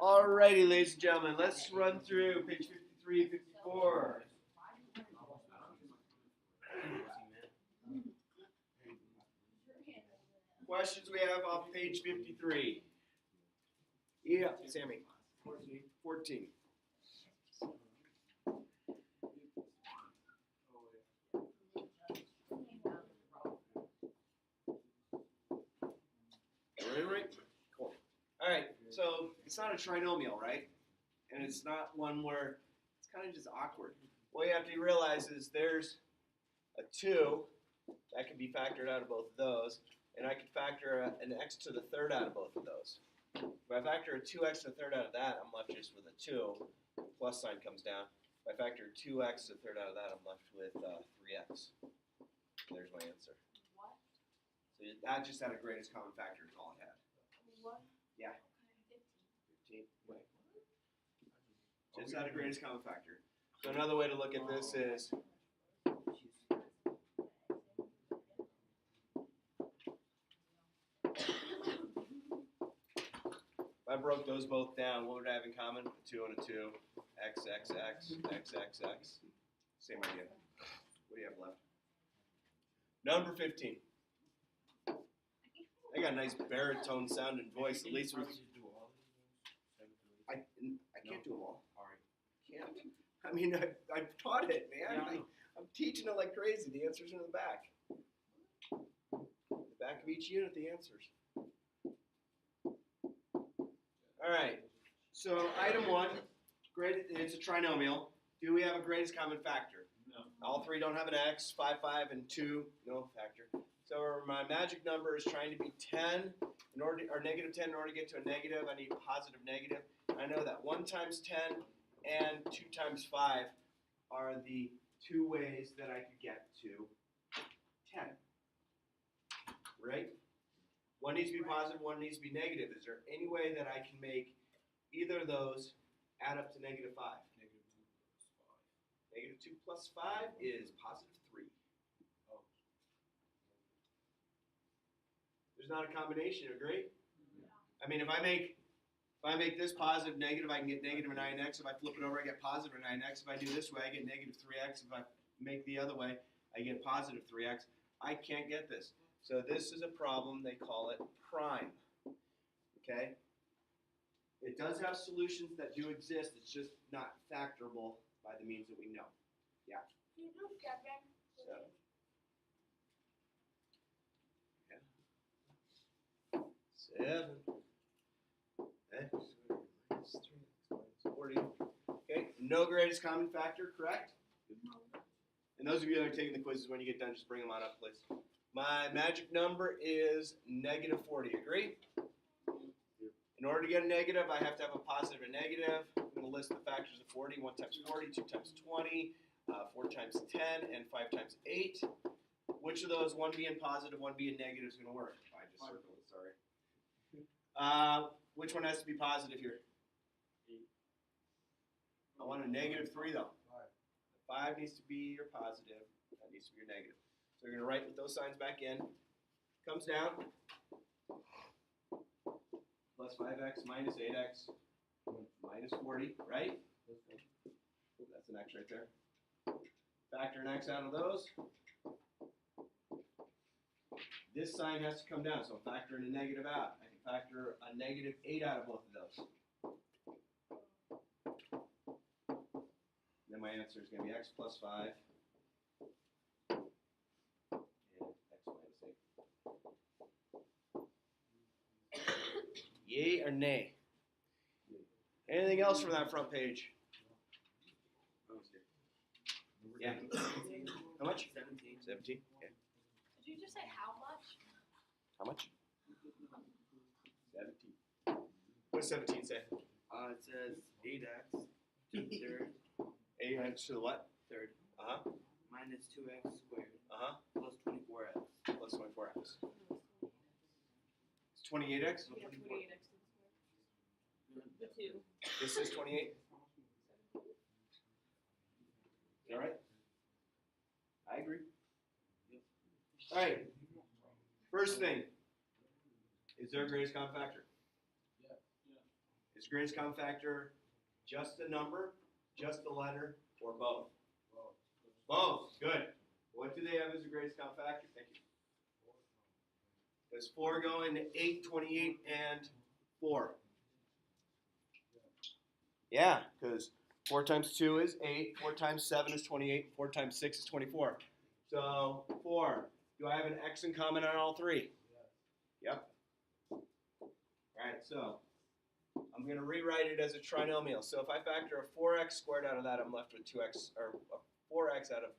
Alrighty, ladies and gentlemen, let's run through page 53 and 54. Questions we have off page 53. Yeah, Sammy. 14. Right? Cool. Alright, so it's not a trinomial, right? And it's not one where it's kind of just awkward. What you have to realize is there's a 2 that can be factored out of both of those, and I can factor an x to the third out of both of those. If I factor a 2x to the third out of that, I'm left just with a 2. Plus sign comes down. If I factor 2x to the third out of that, I'm left with 3x. There's my answer. What? So that just had a greatest common factor is all it had. What? Yeah. 15. Wait. Just had a greatest common factor. So another way to look at this is if I broke those both down, what would I have in common? A 2 and a 2. X, X, X, X, X, X. Same idea. What do you have left? Number 15. I got a nice baritone sounding voice. At least I can't do them all. Can't. I mean, I've taught it, man. I'm teaching it like crazy. The answers are in the back. The back of each unit, the answers. All right. So item 1, it's a trinomial. Do we have a greatest common factor? No. All 3 don't have an x. 5, 5, and 2, no factor. So my magic number is trying to be 10 or negative 10. In order to get to a negative, I need positive negative. I know that 1 times 10 and 2 times 5 are the 2 ways that I could get to 10. Right? One needs to be positive, one needs to be negative. Is there any way that I can make either of those add up to negative 5? Negative 2 plus 5 is positive 3. There's not a combination, agree? I mean, if I make this positive negative, I can get negative 9x. If I flip it over, I get positive 9x. If I do this way, I get negative 3x. If I make the other way, I get positive 3x. I can't get this. So this is a problem. They call it prime. Okay? It does have solutions that do exist. It's just not factorable by the means that we know. Yeah? Can you do 7? 7. X minus 3 minus 40. Okay, no greatest common factor, correct? And those of you that are taking the quizzes, when you get done, just bring them on up, please. My magic number is negative 40. Agree? In order to get a negative, I have to have a positive and negative. I'm going to list the factors of 40. 1 times 40, 2 times 20, 4 times 10, and 5 times 8. Which of those, one being positive, one being negative, is going to work? I just circled it, sorry. Which one has to be positive here? 8. I want a negative 3 though. 5 needs to be your positive. That needs to be your negative. So you're going to write with those signs back in. Comes down. Plus 5x minus 8x minus 40, right? Oh, that's an x right there. Factor an x out of those. This sign has to come down, so I'm factoring a negative out. I can factor a negative 8 out of both of those. Then my answer is going to be x plus 5 and x minus 8. Yay or nay? Anything else from that front page? Yeah. How much? 17. 17? Yeah. Did you just say how much? How much? 17. What does 17 say? It says 8x to the third. 8x to the what? Third. Uh-huh. Minus 2x squared. Uh-huh. Plus 24x. Plus 24x. It's 28x? Yeah, 28x to the square. The 2. This is 28? All right? I agree. All right. First thing. Is there a greatest common factor? Yeah. Is greatest common factor just a number, just a letter, or both? Both. Good. What do they have as the greatest common factor? Thank you. Does 4 go into 8, 28, and 4? Yeah, because 4 times 2 is 8, 4 times 7 is 28, 4 times 6 is 24. So 4. Do I have an x in common on all 3? Yep. All right, so I'm going to rewrite it as a trinomial. So if I factor a 4x squared out of that, I'm left with 2x, or 4x out of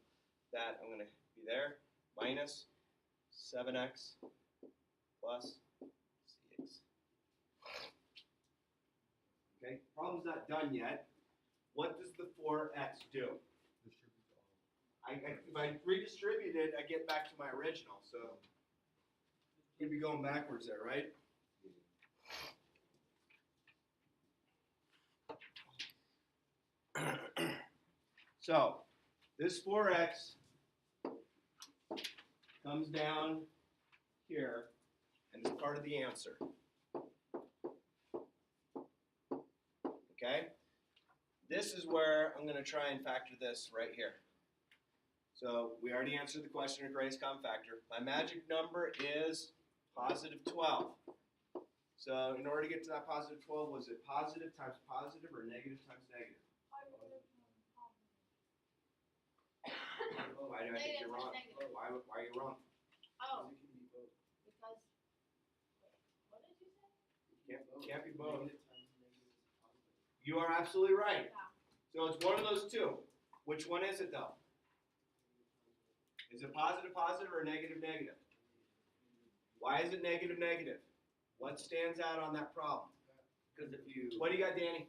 that. I'm going to be there, minus 7x plus cx. Okay, problem's not done yet. What does the 4x do? If I redistribute it, I get back to my original. So we'd be going backwards there, right? So this 4x comes down here and is part of the answer. Okay? This is where I'm going to try and factor this right here. So we already answered the question of greatest common factor. My magic number is positive 12. So in order to get to that positive 12, was it positive times positive or negative times negative? Why do I think you're wrong? Why are you wrong? Oh, because, what did you say? Can't be both. You are absolutely right. So it's one of those two. Which one is it though? Is it positive positive or negative negative? Why is it negative negative? What stands out on that problem? Because if you... What do you got, Danny?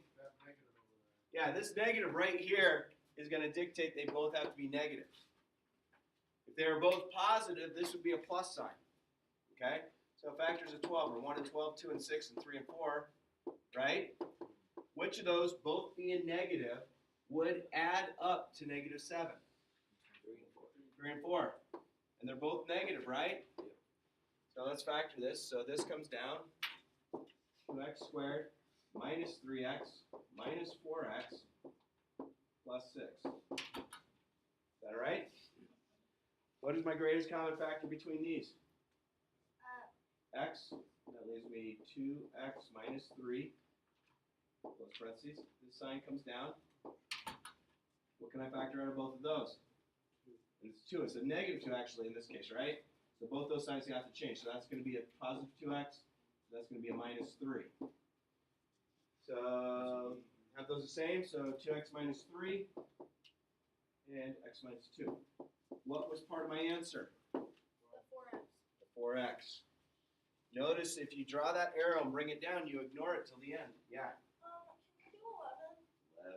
Yeah, this negative right here is going to dictate they both have to be negative. If they were both positive, this would be a plus sign. Okay? So factors of 12 are 1 and 12, 2 and 6, and 3 and 4. Right? Which of those, both being negative, would add up to negative 7? 3 and 4. And they're both negative, right? So let's factor this. So this comes down 2x squared minus 3x minus 4x plus 6. Is that all right? What is my greatest common factor between these? X. That leaves me 2x minus 3. Close parentheses. This sign comes down. What can I factor out of both of those? It's 2. It's a negative 2 actually in this case, right? So both those signs have to change. So that's going to be a positive 2x. So that's going to be a minus 3. So have those the same. So 2x minus 3 and x minus 2. What was part of my answer? The 4x. The 4x. Notice if you draw that arrow and bring it down, you ignore it till the end. Yeah. Can you do 11?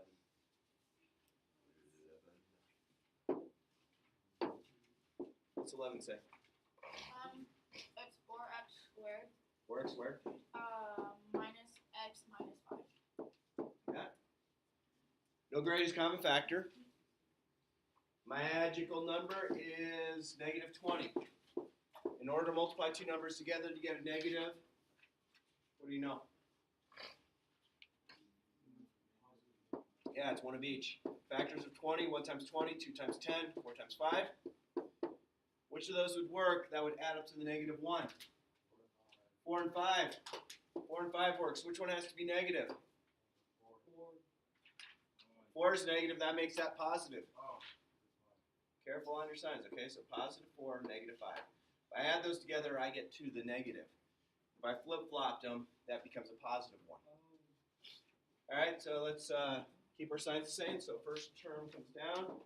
11. What's 11 say? It's 4x squared. 4x squared? Minus x minus 5. Yeah. No greatest common factor. Magical number is negative 20. In order to multiply two numbers together to get a negative, what do you know? Yeah, it's one of each. Factors of 20, 1 times 20, 2 times 10, 4 times 5. Which of those would work? That would add up to the negative 1. 4 and 5. 4 and 5 works. Which one has to be negative? 4 is negative. That makes that positive. Careful on your signs, okay? So positive 4, negative 5. If I add those together, I get to the negative. If I flip-flopped them, that becomes a positive 1. All right, so let's keep our signs the same. So first term comes down.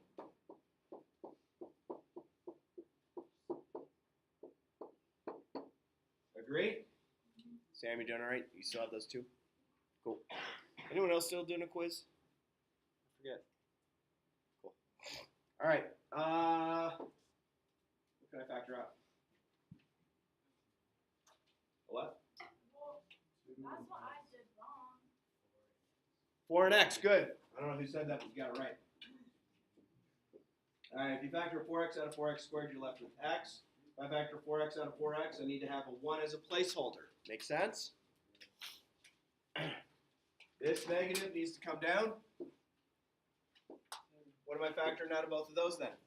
Agree? Sam, you doing all right? You still have those two? Cool. Anyone else still doing a quiz? I forget. Cool. All right. What can I factor out? What? Well, that's what I did wrong. 4 and x, good. I don't know who said that, but you got it right. All right, if you factor 4x out of 4x squared, you're left with x. If I factor 4x out of 4x, I need to have a 1 as a placeholder. Make sense? This negative needs to come down. What am I factoring out of both of those then?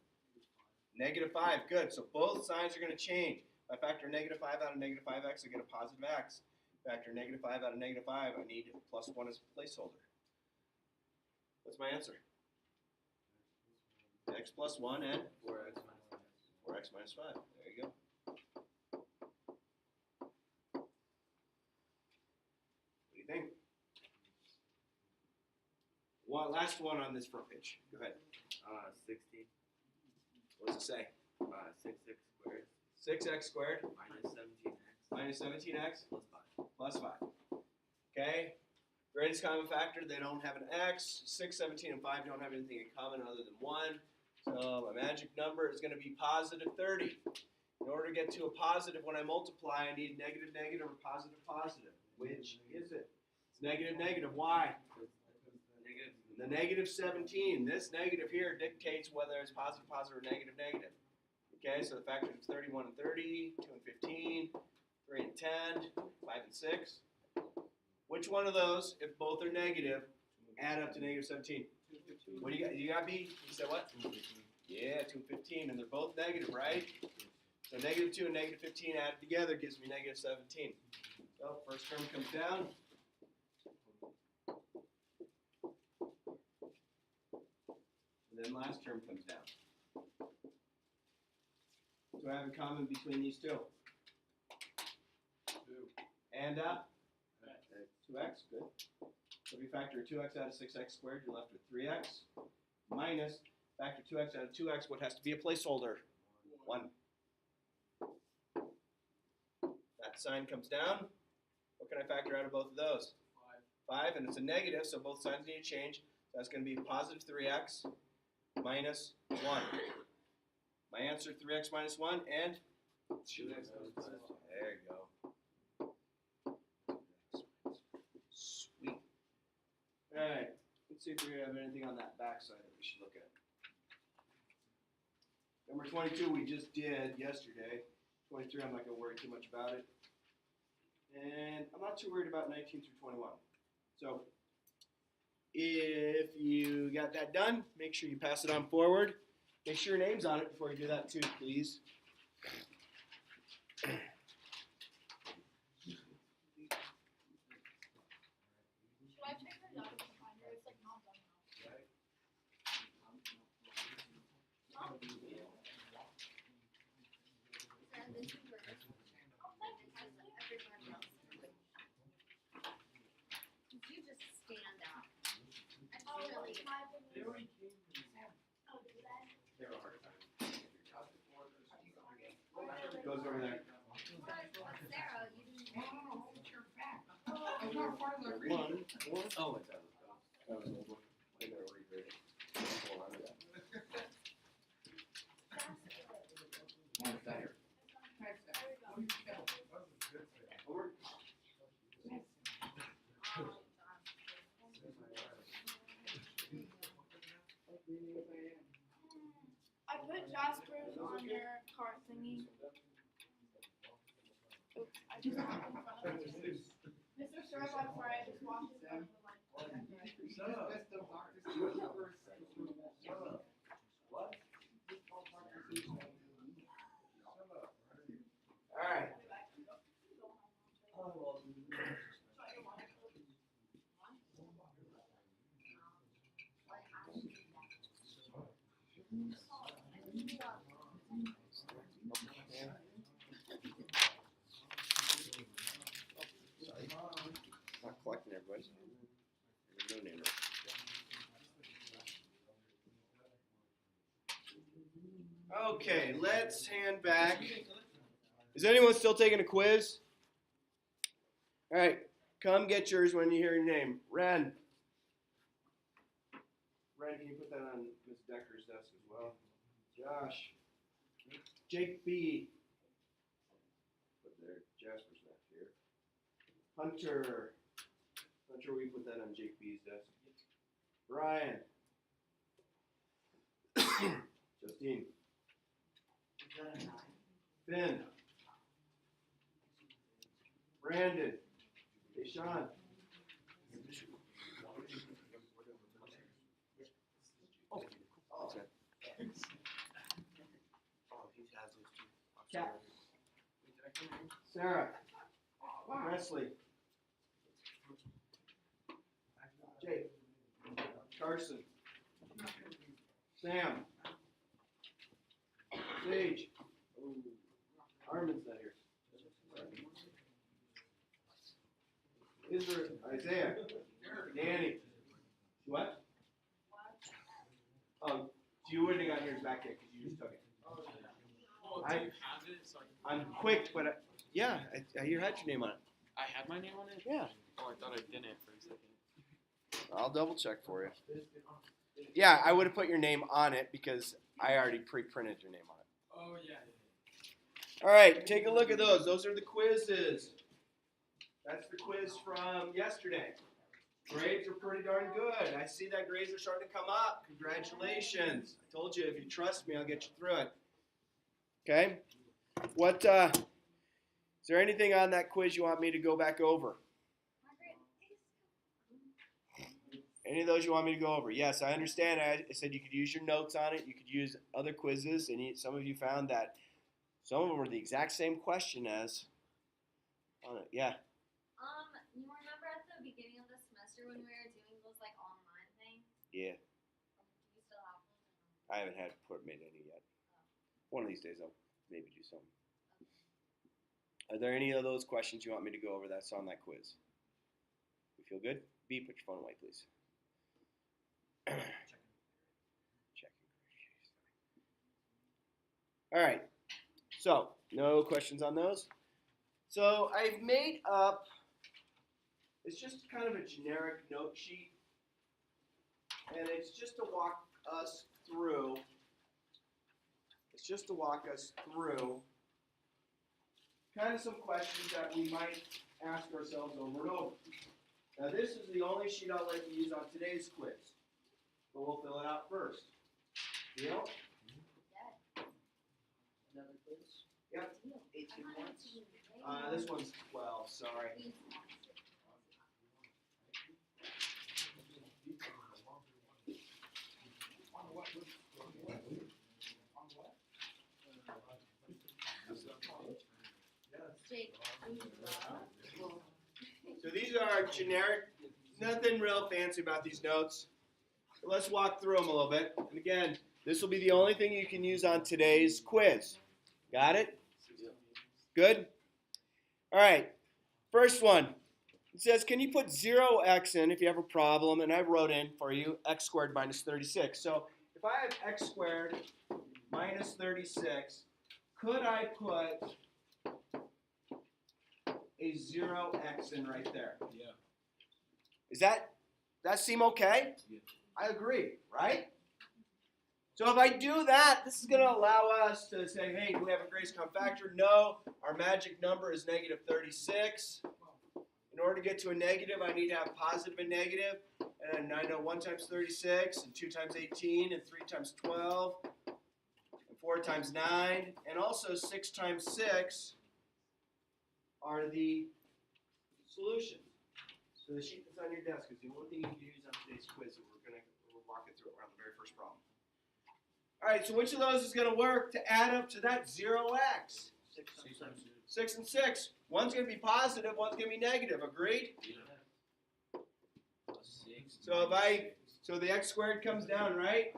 -5, good. So both signs are going to change. If I factor -5 out of -5x, I get a positive x. Factor -5 out of -5, I need +1 as a placeholder. What's my answer? X plus 1 and 4x minus 5. 4x minus 5. There you go. What do you think? Last one on this front page. Go ahead. 16. What does it say? 6x squared 6x squared minus 17x minus 17x plus 5. plus 5. Okay? Greatest common factor, they don't have an x. 6, 17, and 5 don't have anything in common other than 1. So my magic number is going to be positive 30. In order to get to a positive when I multiply, I need negative, negative, or positive, positive. Which is it? It's negative, negative. Why? Negative. The negative 17. This negative here dictates whether it's positive, positive, or negative, negative. Okay, so the factors of 31 and 30, 2 and 15, 3 and 10, 5 and 6. Which one of those, if both are negative, add up to negative 17? What do you got? You got B? You said what? Yeah, 2 and 15, and they're both negative, right? So negative 2 and negative 15 added together gives me negative 17. So first term comes down. And then last term comes down. What do I have in common between these two? 2. And 2x, good. So if you factor 2x out of 6x squared, you're left with 3x. Minus, factor 2x out of 2x, what has to be a placeholder? 1. That sign comes down. What can I factor out of both of those? 5, and it's a negative, so both signs need to change. So that's going to be positive 3x minus 1. My answer, 3x minus 1, and 2x minus 5. there you go. Sweet. Alright, let's see if we have anything on that backside that we should look at. Number 22 we just did yesterday. 23 I'm not going to worry too much about it. And I'm not too worried about 19 through 21. So, if you got that done, make sure you pass it on forward. Make sure your name's on it before you do that too, please. Should I check her out to find her? It's like not done now. You just stand up. That's Oh, really it's my opinion. Oh, do that? They have a hard time. Goes over there. Sarah, you didn't. One. Oh, it's out. That was an old one. I gotta regrade it. Hold on to that. Better. Over. I put Jasper's on your cart thingy. Oops, I just walked in front of it. Mr. Sir, I'm sorry, I just walked in front of the light. Shut up. Shut up. What? Alright. Sorry. Not collecting everybody. There's no name. Okay, let's hand back. Is anyone still taking a quiz? Alright, come get yours when you hear your name. Ren. Ren, can you put that on Ms. Decker's desk as well? Josh. Jake B. Put there. Jasper's not here. Hunter. Hunter, will you put that on Jake B's desk? Brian. Justine. Finn. Brandon. Deshaun. Cat. Sarah. Wesley. Jake. Carson. Sam. Sage. Armin's not here. Israel. Isaiah. Danny. What? Oh, you wouldn't have gotten yours back yet because you just took it. I'm quick, but yeah, you had your name on it. I had my name on it? Yeah. Oh, I thought I didn't for a second. I'll double check for you. Yeah, I would have put your name on it because I already pre-printed your name on it. Oh, yeah. All right, take a look at those. Those are the quizzes. That's the quiz from yesterday. Grades are pretty darn good. I see that grades are starting to come up. Congratulations. I told you if you trust me, I'll get you through it. Okay? Is there anything on that quiz you want me to go back over? Any of those you want me to go over? Yes, I understand. I said you could use your notes on it. You could use other quizzes, and some of you found that some of them were the exact same question as on it. Yeah. You remember at the beginning of the semester when we were doing those like online things? Yeah. Do you still have them? I haven't had made any yet. One of these days I'll maybe do some. Are there any of those questions you want me to go over that's on that quiz? You feel good? B, put your phone away, please. Checking. All right. So, no questions on those. So, I've made up, it's just kind of a generic note sheet. And it's just to walk us through. Kind of some questions that we might ask ourselves over and over. Now this is the only sheet I'll let you use on today's quiz. But we'll fill it out first. Deal? Another quiz? Yep. 18 points. This one's 12, sorry. So these are generic, nothing real fancy about these notes. So let's walk through them a little bit. And again, this will be the only thing you can use on today's quiz. Got it? Good? All right. First one. It says, can you put 0x in if you have a problem? And I wrote in for you x squared minus 36. So if I have x squared minus 36, could I put a 0x in right there? Yeah. Does that seem okay? Yeah. I agree, right? So if I do that, this is going to allow us to say, hey, do we have a greatest common factor? No. Our magic number is negative 36. In order to get to a negative, I need to have positive and negative. And I know 1 times 36, and 2 times 18, and 3 times 12, and 4 times 9, and also 6 times 6 are the solutions. So the sheet that's on your desk is the only thing you can use on today's quiz, and we'll walk it through it around the very first problem. All right, so which of those is going to work to add up to that 0x? 6 and 6. One's going to be positive, one's going to be negative. Agreed? Yeah. So the x squared comes down, right?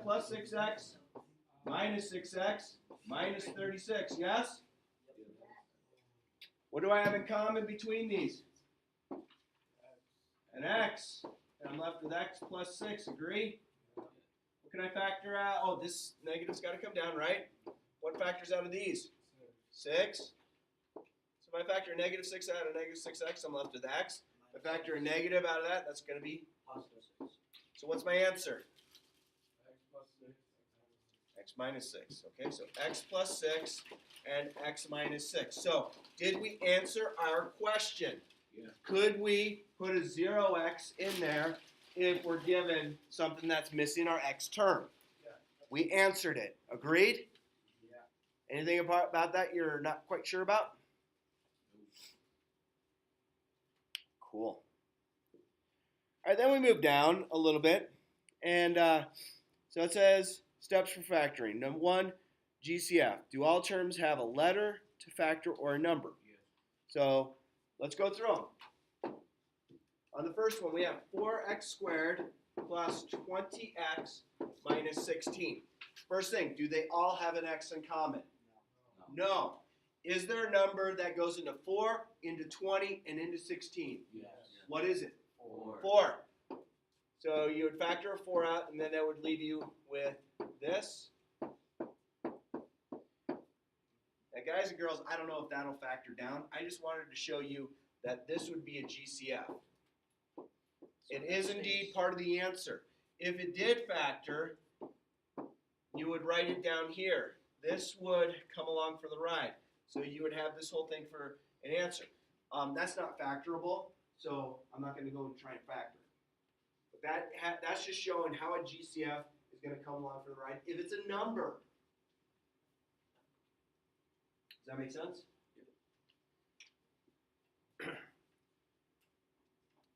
Plus 6x minus 6x minus 36. Yes? What do I have in common between these? An x. And I'm left with x plus 6. Agree? What can I factor out? Oh, this negative's got to come down, right? What factors out of these? 6. So if I factor a negative 6 out of negative 6x, I'm left with x. If I factor a negative out of that, that's going to be Positive 6. So what's my answer? X minus 6. Okay, so x plus 6 and x minus 6. So did we answer our question? Yeah. Could we put a 0x in there if we're given something that's missing our x term? Yeah. We answered it. Agreed? Yeah. Anything about that you're not quite sure about? Cool. All right, then we move down a little bit. And so it says steps for factoring. Number 1, GCF. Do all terms have a letter to factor or a number? So let's go through them. On the first one, we have 4x squared plus 20x minus 16. First thing, do they all have an x in common? No. Is there a number that goes into 4, into 20, and into 16? Yes. What is it? 4. 4. So you would factor a 4 out, and then that would leave you with this. Now, guys and girls, I don't know if that'll factor down. I just wanted to show you that this would be a GCF. It is indeed part of the answer. If it did factor, you would write it down here. This would come along for the ride. So you would have this whole thing for an answer. That's not factorable, so I'm not going to go and try and factor. But that's just showing how a GCF is going to come along for the ride if it's a number. Does that make sense?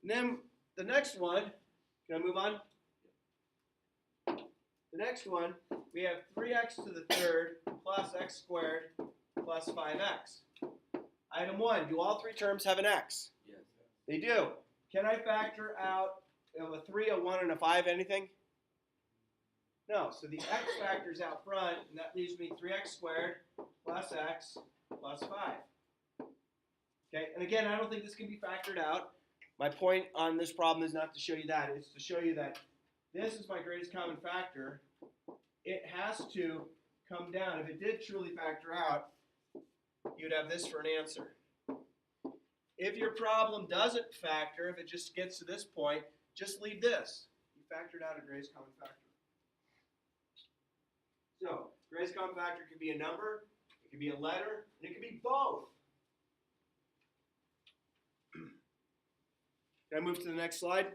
And then the next one, can I move on? The next one, we have 3x to the third plus x squared plus 5x. Item 1, do all three terms have an x? Yes. They do. Can I factor out a 3, a 1, and a 5, anything? No, so the x factors out front, and that leaves me 3x squared plus x plus 5. Okay, and again, I don't think this can be factored out. My point on this problem is not to show you that. It's to show you that this is my greatest common factor. It has to come down. If it did truly factor out, you'd have this for an answer. If your problem doesn't factor, if it just gets to this point, just leave this. You factored out a greatest common factor. So, greatest common factor could be a number, it could be a letter, and it could be both. Can I move to the next slide?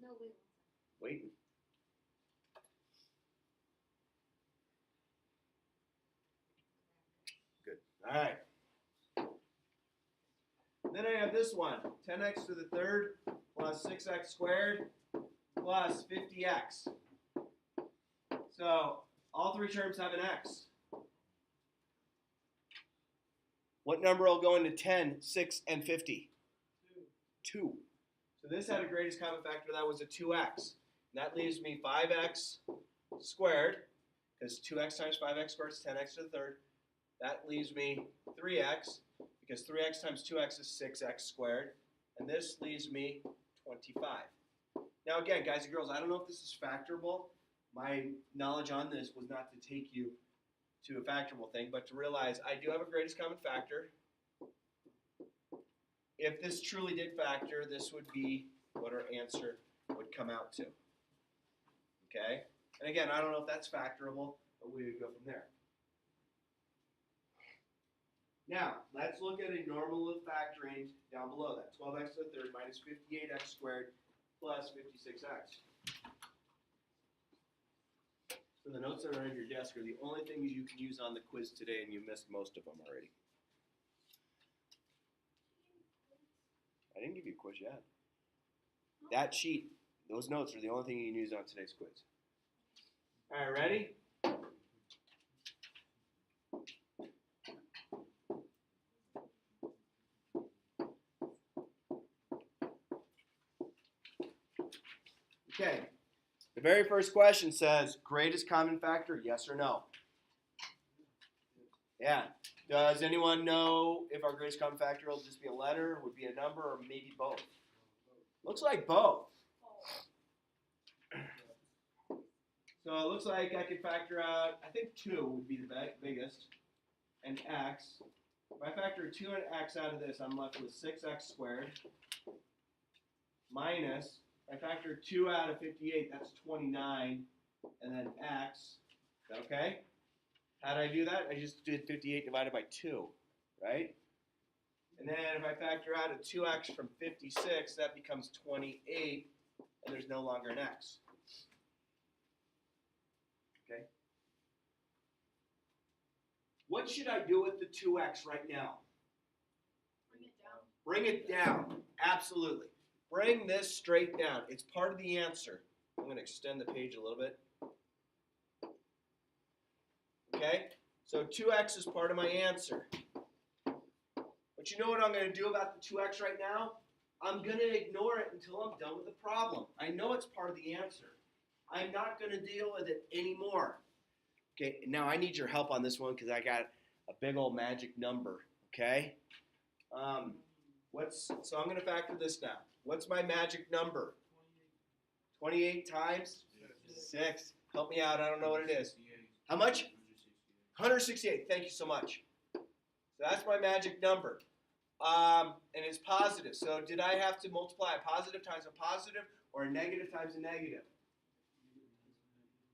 No, wait. Wait. Good. All right. Then I have this one, 10x to the third plus 6x squared plus 50x. So all three terms have an x. What number will go into 10, 6, and 50? 2. So this had a greatest common factor, that was a 2x. And that leaves me 5x squared, because 2x times 5x squared is 10x to the third. That leaves me 3x, because 3x times 2x is 6x squared. And this leaves me 25. Now again, guys and girls, I don't know if this is factorable. My knowledge on this was not to take you to a factorable thing, but to realize I do have a greatest common factor. If this truly did factor, this would be what our answer would come out to. Okay? And again, I don't know if that's factorable, but we would go from there. Now, let's look at a normal of factoring down below that. 12x to the third minus 58x squared plus 56x. So the notes that are on your desk are the only things you can use on the quiz today, and you missed most of them already. I didn't give you a quiz yet. That sheet, those notes are the only thing you can use on today's quiz. All right, ready? Okay. The very first question says, greatest common factor, yes or no? Yeah. Does anyone know if our greatest common factor will just be a letter, would be a number, or maybe both? Looks like both. So it looks like I could factor out, I think 2 would be the biggest, and x. If I factor 2 and x out of this, I'm left with 6x squared minus, if I factor 2 out of 58, that's 29, and then x. Is that okay? How did I do that? I just did 58 divided by 2, right? And then if I factor out a 2x from 56, that becomes 28, and there's no longer an x. Okay? What should I do with the 2x right now? Bring it down. Bring it down. Absolutely. Bring this straight down. It's part of the answer. I'm going to extend the page a little bit. Okay? So 2x is part of my answer. But you know what I'm going to do about the 2x right now? I'm going to ignore it until I'm done with the problem. I know it's part of the answer. I'm not going to deal with it anymore. Okay, now I need your help on this one because I got a big old magic number. Okay? So I'm going to factor this now. What's my magic number? 28 times 6. Help me out. I don't know what it is. How much? 168. Thank you so much. So that's my magic number. And it's positive. So did I have to multiply a positive times a positive or a negative times a negative?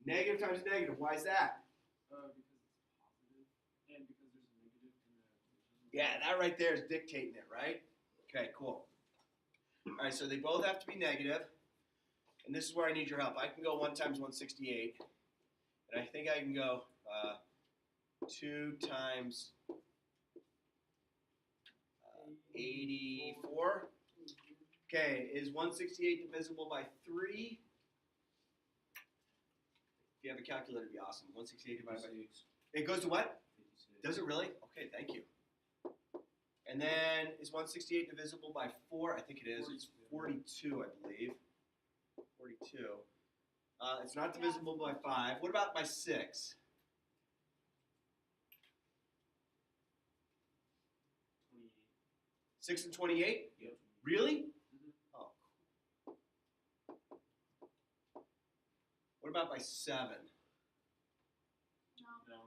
Negative times a negative. Why is that? Because it's positive, and because there's a negative in the. Yeah, that right there is dictating it, right? Okay, cool. All right, so they both have to be negative. And this is where I need your help. I can go 1 times 168. And I think I can go 2 times 84. Okay, is 168 divisible by 3? If you have a calculator, it'd be awesome. 168 divided by 3. It goes to what? Does it really? Okay, thank you. And then is 168 divisible by 4? I think it is. It's 42, I believe. 42. It's not divisible by 5. What about by 6? 6 and 28? Yep. Really? Oh. What about by 7? No.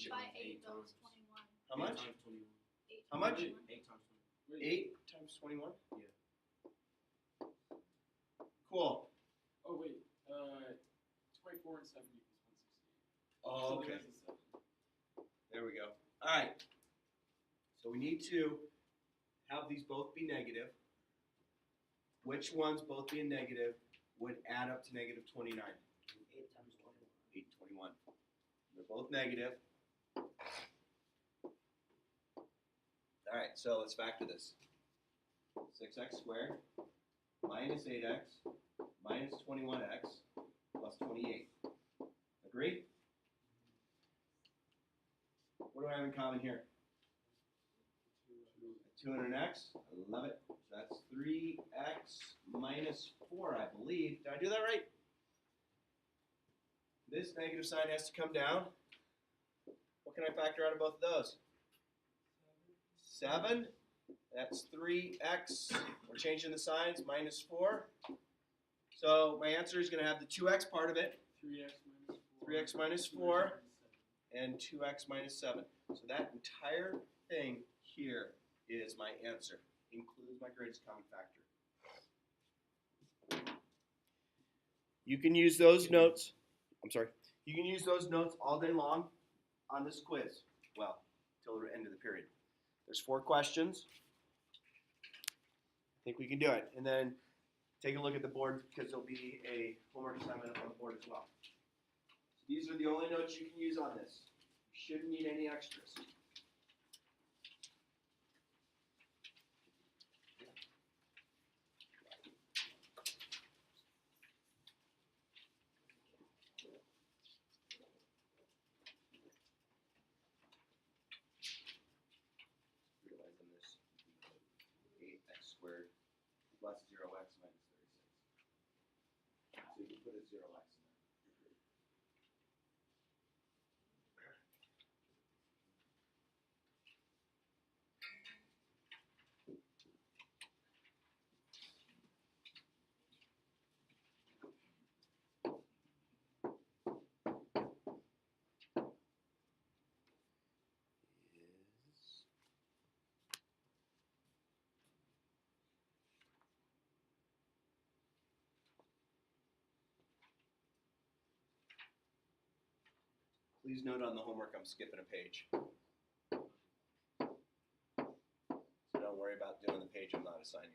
By 8 goes 21. How much? 8 times 21. How much? 8 times 21. 8 times 21? Yeah. Cool. Oh wait. 24 and 7 equals 168. Oh, So okay. there is a 7. There we go. All right. So we need to have these both be negative. Which ones, both being negative, would add up to negative 29? 8 times 21. 8, 21. They're both negative. All right, so let's factor this. 6x squared minus 8x minus 21x plus 28. Agree? What do I have in common here? 2 and an x. I love it. So that's 3x minus 4, I believe. Did I do that right? This negative sign has to come down. What can I factor out of both of those? 7. That's 3x. We're changing the signs. Minus 4. So my answer is going to have the 2x part of it. 3x minus 4. And 2x minus 7. So that entire thing here is my answer. Includes my greatest common factor. You can use those notes. I'm sorry. You can use those notes all day long on this quiz. Well, till the end of the period. There's 4 questions. I think we can do it. And then take a look at the board because there'll be a homework assignment up on the board as well. So these are the only notes you can use on this. You shouldn't need any extras. Realizing this 8x squared plus 0x minus 36. So you can put a 0x in there. Please note on the homework I'm skipping a page. So don't worry about doing the page I'm not assigning.